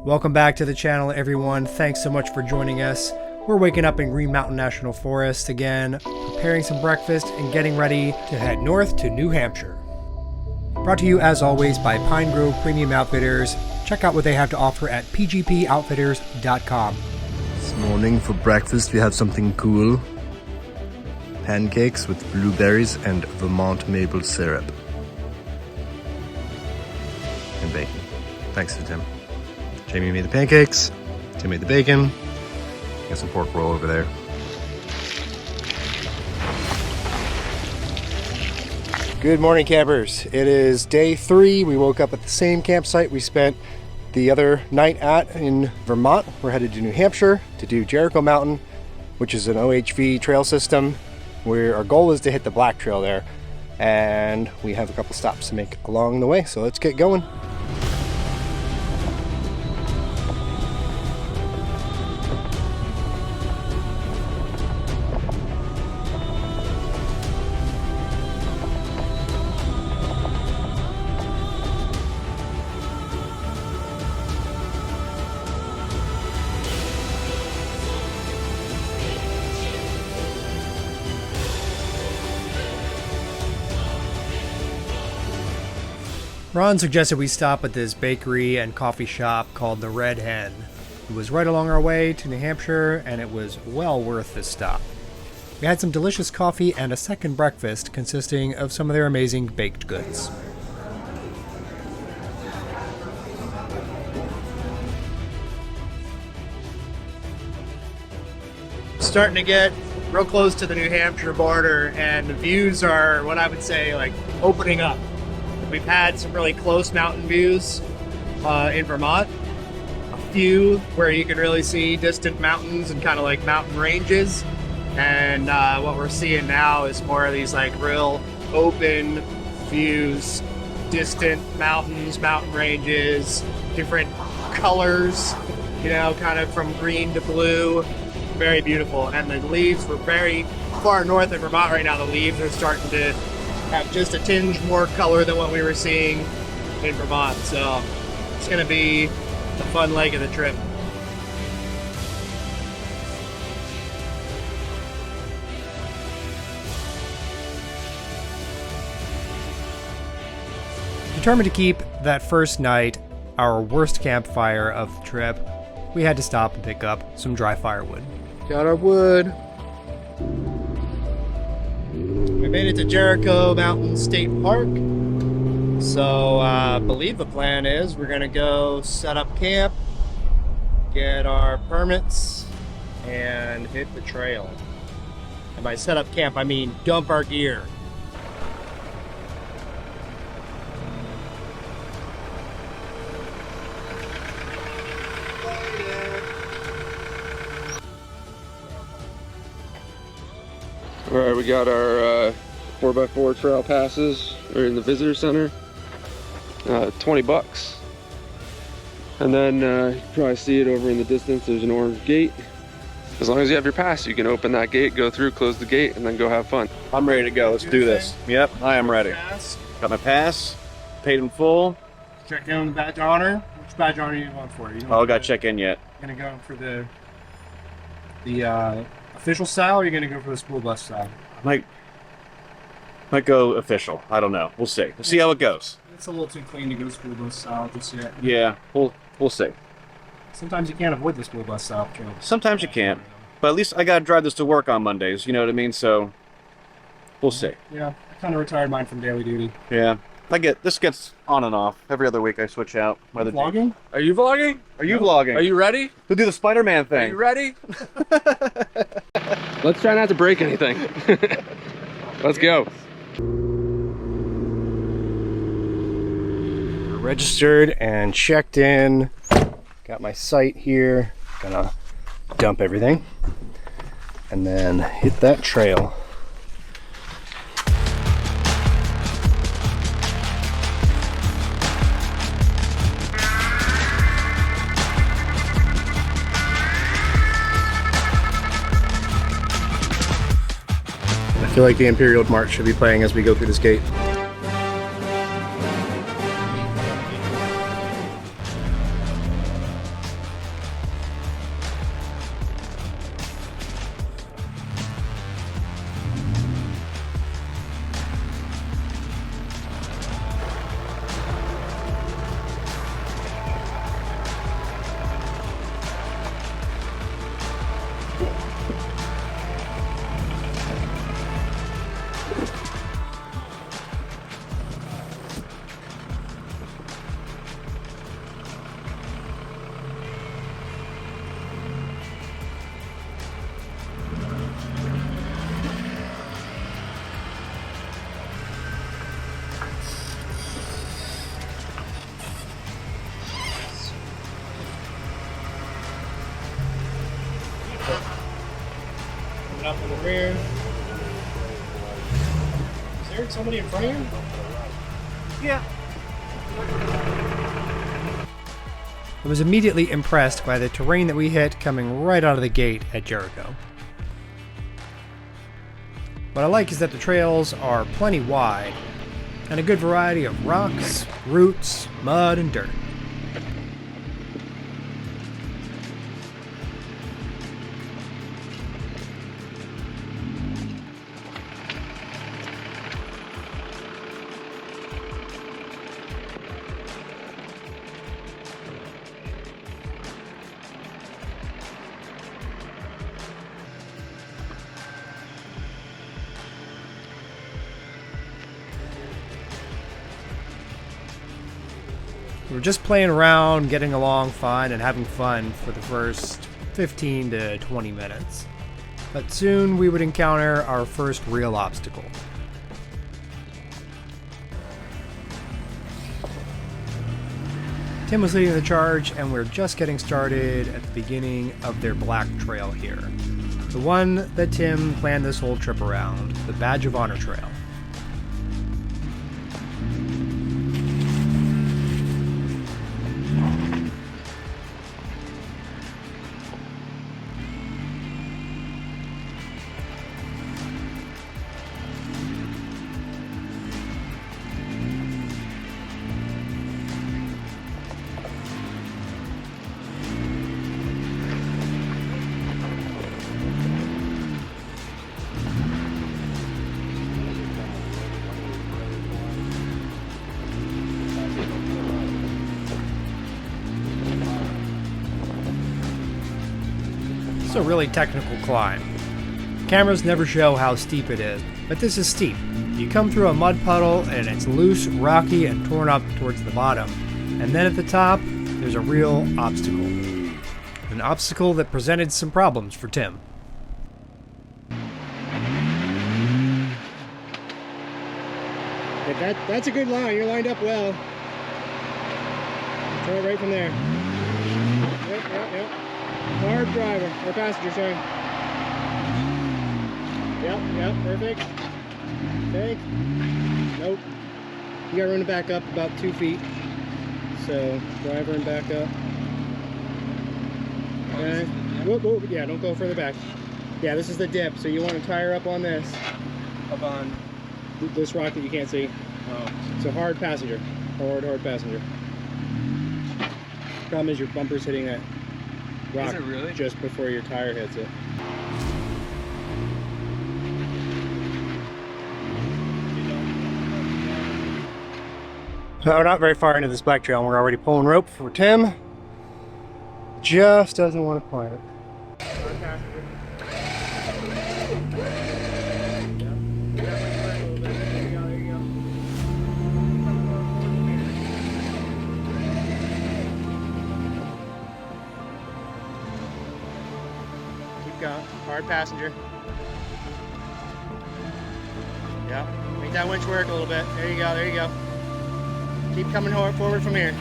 Welcome back to the channel, everyone. Thanks so much for joining us. We're waking up in Green Mountain National Forest again, preparing some breakfast and getting ready to head north to New Hampshire. Brought to you as always by Pine Grove Premium Outfitters. Check out what they have to offer at pgpoutfitters.com. This morning for breakfast we have something cool. Pancakes with blueberries and Vermont maple syrup. And bacon. Thanks to Tim. Jamie made the pancakes, Tim made the bacon. Got some pork roll over there. Good morning, campers. It is day 3. We woke up at the same campsite we spent the other night at in Vermont. We're headed to New Hampshire to do Jericho Mountain, which is an OHV trail system where our goal is to hit the Black Trail there. And we have a couple stops to make along the way, so let's get going. Ron suggested we stop at this bakery and coffee shop called the Red Hen. It was right along our way to New Hampshire, and it was well worth the stop. We had some delicious coffee and a second breakfast consisting of some of their amazing baked goods. Starting to get real close to the New Hampshire border, and the views are what I would say like opening up. We've had some really close mountain views in Vermont. A few where you can really see distant mountains and kind of like mountain ranges. And what we're seeing now is more of these like real open views, distant mountains, mountain ranges, different colors, you know, kind of from green to blue. Very beautiful. And the leaves were very far north of Vermont right now. The leaves are starting to have just a tinge more color than what we were seeing in Vermont. So it's going to be a fun leg of the trip. Determined to keep that first night our worst campfire of the trip, we had to stop and pick up some dry firewood. Got our wood. We made it to Jericho Mountain State Park. So I believe the plan is we're gonna go set up camp, get our permits, and hit the trail. And by set up camp, I mean dump our gear. All right, we got our 4x4 trail passes. We're in the visitor center. 20 bucks. And then you can probably see it over in the distance. There's an orange gate. As long as you have your pass, you can open that gate, go through, close the gate, and then go have fun. I'm ready to go. Let's do this. Yep, I am ready. Got my pass, paid in full. Check in the badge of honor. Which badge of honor are you going for? Oh, got to check in yet. Gonna go for the official style, or are you gonna go for the school bus style? Might go official. I don't know. We'll see. We'll see how it goes. It's a little too clean to go school bus style just yet. Yeah, we'll see. Sometimes you can't avoid the school bus style trail. Sometimes you can't, but at least I gotta drive this to work on Mondays. You know what I mean? So we'll see. Yeah, I kind of retired mine from daily duty. Yeah, this gets on and off. Every other week I switch out. Vlogging? Are you vlogging? Are you vlogging? Are you ready? We'll do the Spider-Man thing. Are you ready? Let's try not to break anything. Let's go. Registered and checked in. Got my site here. Gonna dump everything and then hit that trail. I feel like the Imperial March should be playing as we go through this gate. Coming up in the rear. Is there somebody in front of you? Yeah. I was immediately impressed by the terrain that we hit coming right out of the gate at Jericho. What I like is that the trails are plenty wide, and a good variety of rocks, roots, mud, and dirt. We were just playing around, getting along fine, and having fun for the first 15 to 20 minutes. But soon we would encounter our first real obstacle. Tim was leading the charge, and we're just getting started at the beginning of their black trail here. The one that Tim planned this whole trip around, the Badge of Honor Trail. It's a really technical climb. Cameras never show how steep it is, but this is steep. You come through a mud puddle and it's loose, rocky, and torn up towards the bottom. And then at the top, there's a real obstacle. An obstacle that presented some problems for Tim. That's a good line. You're lined up well. Throw it right from there. Yep. Hard driver, or passenger, sorry. Yep, perfect. Okay. Nope. You gotta run it back up about 2 feet. So, driver and back up. Okay. Whoop, yeah, don't go further back. Yeah, this is the dip, so you want to tie her up on this. Up on this rock that you can't see. Oh. So hard passenger. Hard passenger. Problem is your bumper's hitting that rock. Is it really? Just before your tire hits it. We're not very far into this black trail and we're already pulling rope for Tim. Just doesn't want to climb it. Keep going. Hard passenger. Yeah. Make that winch work a little bit. There you go. Keep coming forward from here.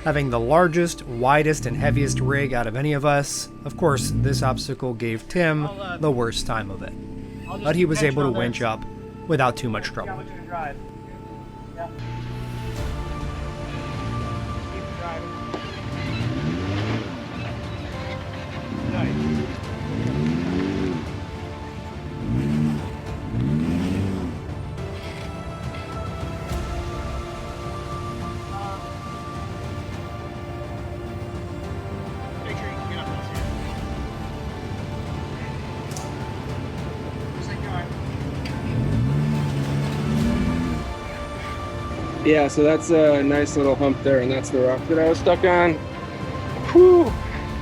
Having the largest, widest, and heaviest rig out of any of us, of course, this obstacle gave Tim the worst time of it. But he was able to winch up without too much trouble. Yeah. Keep driving. Nice. Make sure you can get up this here. Just like you are. Yeah, so that's a nice little hump there, and that's the rock that I was stuck on. Whew.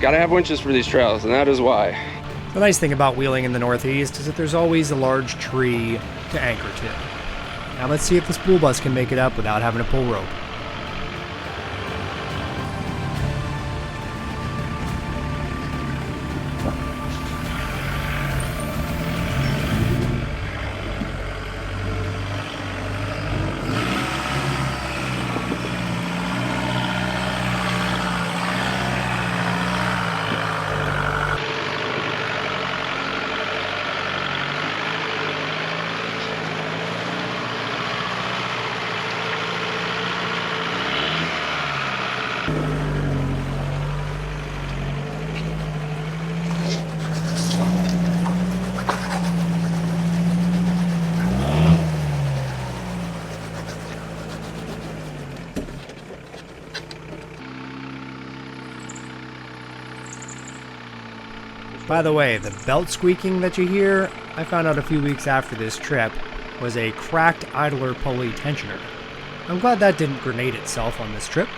Gotta have winches for these trails, and that is why. The nice thing about wheeling in the Northeast is that there's always a large tree to anchor to. Now let's see if the spool bus can make it up without having to pull rope. By the way, the belt squeaking that you hear, I found out a few weeks after this trip, was a cracked idler pulley tensioner. I'm glad that didn't grenade itself on this trip.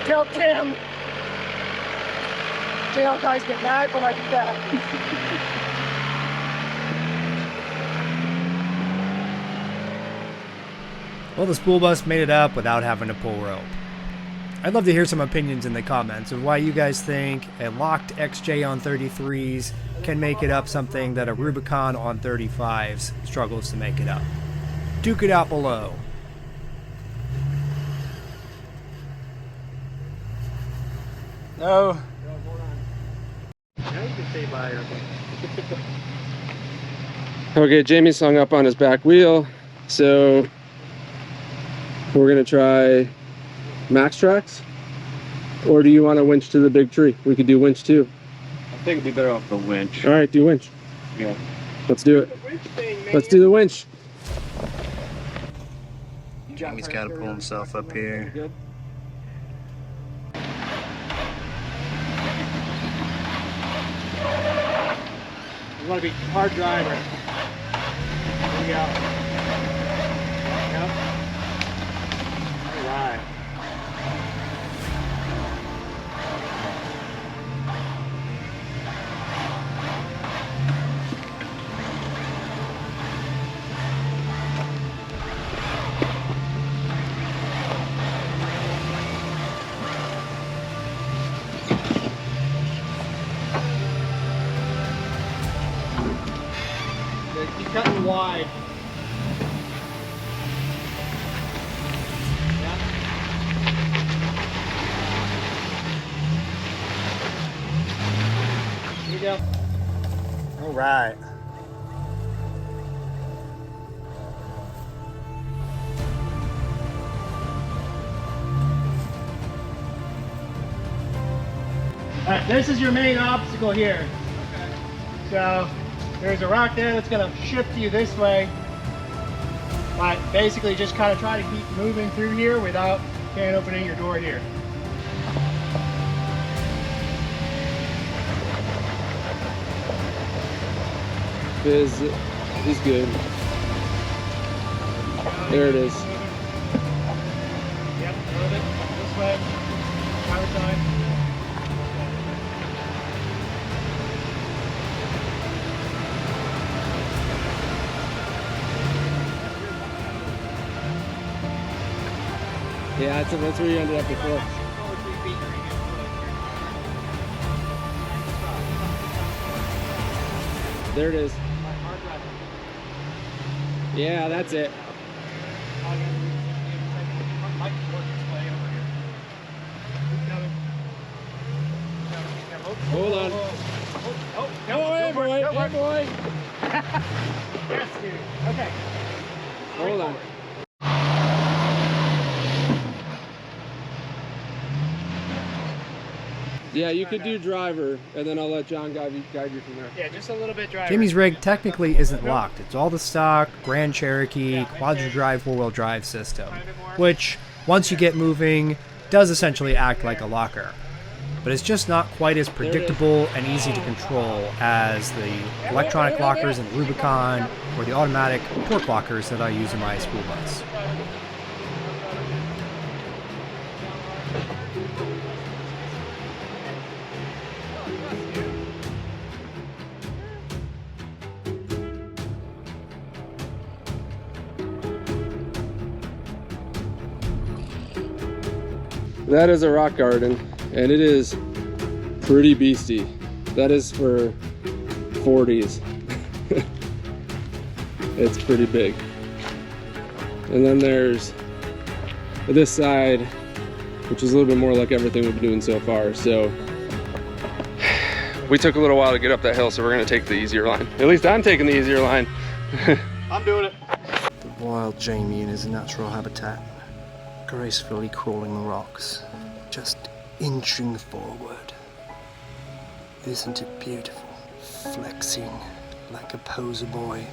Tell Tim. Jail guys get mad when I do that. Well, the spool bus made it up without having to pull rope. I'd love to hear some opinions in the comments of why you guys think a locked XJ on 33s can make it up something that a Rubicon on 35s struggles to make it up. Duke it out below. No. Now you can stay by her. Okay, Jamie's hung up on his back wheel, so we're gonna try max tracks. Or do you want to winch to the big tree? We could do winch too. I think it'd be better off the winch. All right, do winch. Yeah. Let's do it. Let's do the winch. Jamie's got to pull himself up here. You want to be hard driver. Here we go. Yep. All right. Keep cutting wide. Yeah. Here we go. All right. All right, this is your main obstacle here. Okay. So there's a rock there that's going to shift you this way, but basically just kind of try to keep moving through here without can opening your door here. Is good. There it is. Yep, move it this way, power side. Yeah, that's where you ended up before. There it is. Yeah, that's it. Hold on. Oh, Hey boy, hey boy. Yes, dude. Okay. Hold on. Yeah, you could do driver, and then I'll let John guide you from there. Yeah, just a little bit driver. Jamie's rig technically isn't locked. It's all the stock Grand Cherokee quadri-drive four-wheel drive system, which, once you get moving, does essentially act like a locker. But it's just not quite as predictable and easy to control as the electronic lockers in the Rubicon or the automatic torque lockers that I use in my school bus. That is a rock garden, and it is pretty beastie. That is for 40s. It's pretty big. And then there's this side, which is a little bit more like everything we've been doing so far. So we took a little while to get up that hill, so we're gonna take the easier line. At least I'm taking the easier line. I'm doing it. The wild Jamie in his natural habitat, gracefully crawling the rocks, just inching forward. Isn't it beautiful? Flexing like a poser boy.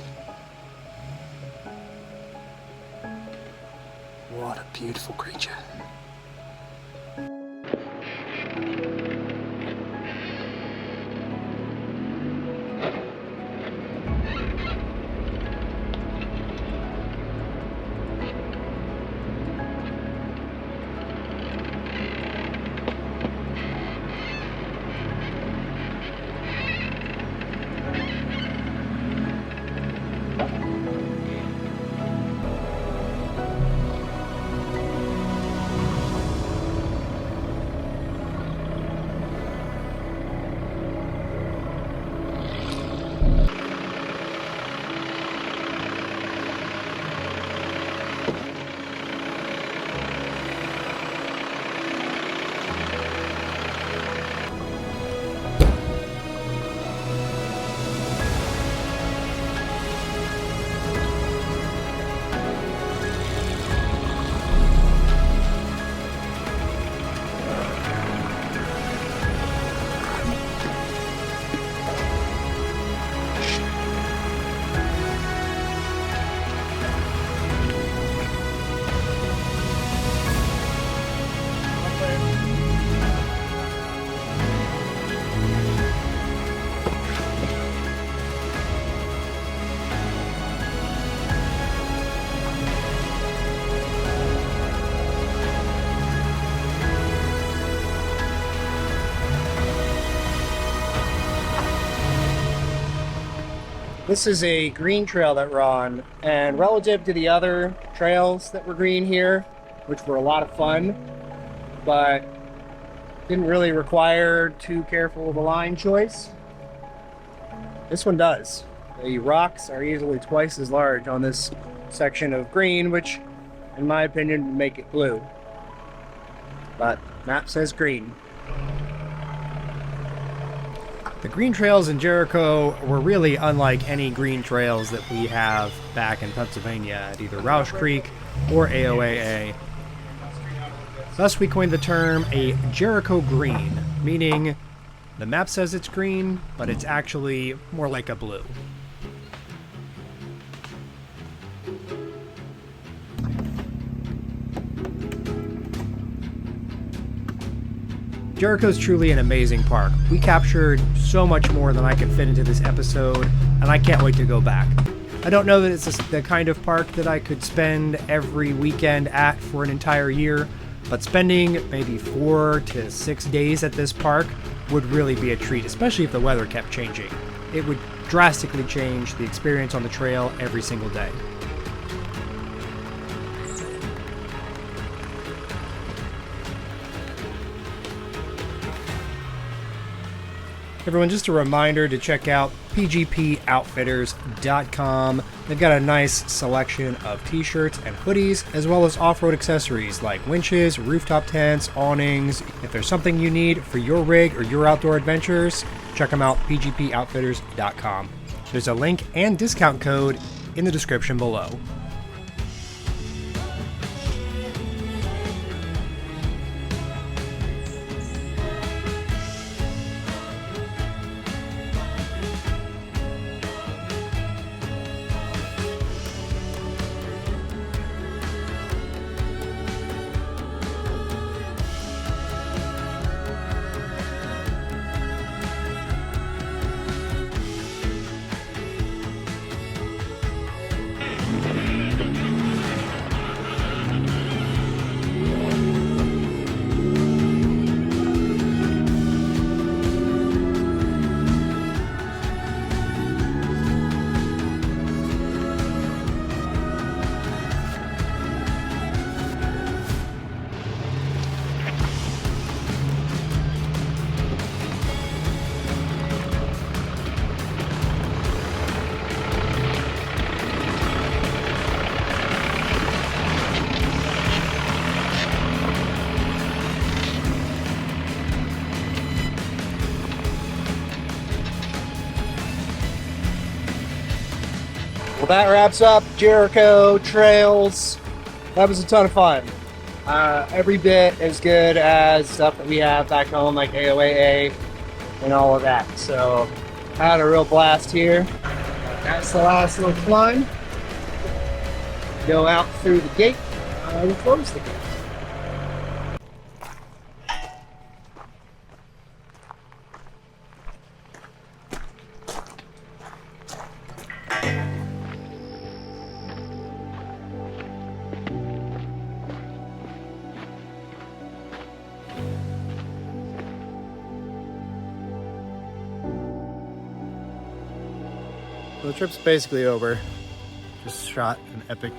What a beautiful creature. This is a green trail that we're on, and relative to the other trails that were green here, which were a lot of fun, but didn't really require too careful of a line choice, this one does. The rocks are easily twice as large on this section of green, which, in my opinion, would make it blue. But map says green. The green trails in Jericho were really unlike any green trails that we have back in Pennsylvania at either Roush Creek or AOAA. Thus, we coined the term a Jericho green, meaning the map says it's green, but it's actually more like a blue. Jericho's truly an amazing park. We captured so much more than I could fit into this episode, and I can't wait to go back. I don't know that it's the kind of park that I could spend every weekend at for an entire year, but spending maybe 4 to 6 days at this park would really be a treat, especially if the weather kept changing. It would drastically change the experience on the trail every single day. Everyone, just a reminder to check out pgpoutfitters.com. They've got a nice selection of t-shirts and hoodies, as well as off-road accessories like winches, rooftop tents, awnings. If there's something you need for your rig or your outdoor adventures, check them out, pgpoutfitters.com. There's a link and discount code in the description below. Well, that wraps up Jericho Trails. That was a ton of fun. Every bit as good as stuff that we have back home, like AOAA and all of that. So, I had a real blast here. That's the last little climb. Go out through the gate. I will close the camp. The trip's basically over. Just shot an epic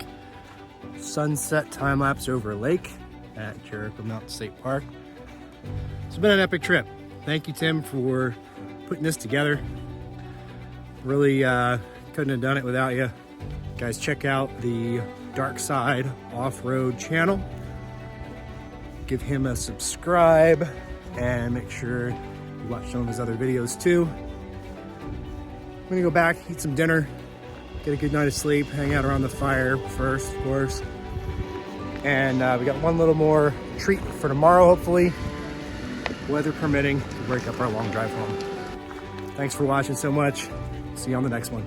sunset time lapse over a lake at Jericho Mountain State Park. It's been an epic trip. Thank you, Tim, for putting this together. Really couldn't have done it without you. Guys, check out the Dark Side Off-Road channel. Give him a subscribe and make sure you watch some of his other videos too. I'm gonna go back, eat some dinner, get a good night of sleep, hang out around the fire first, of course. And we got one little more treat for tomorrow, hopefully, weather permitting, to break up our long drive home. Thanks for watching so much. See you on the next one.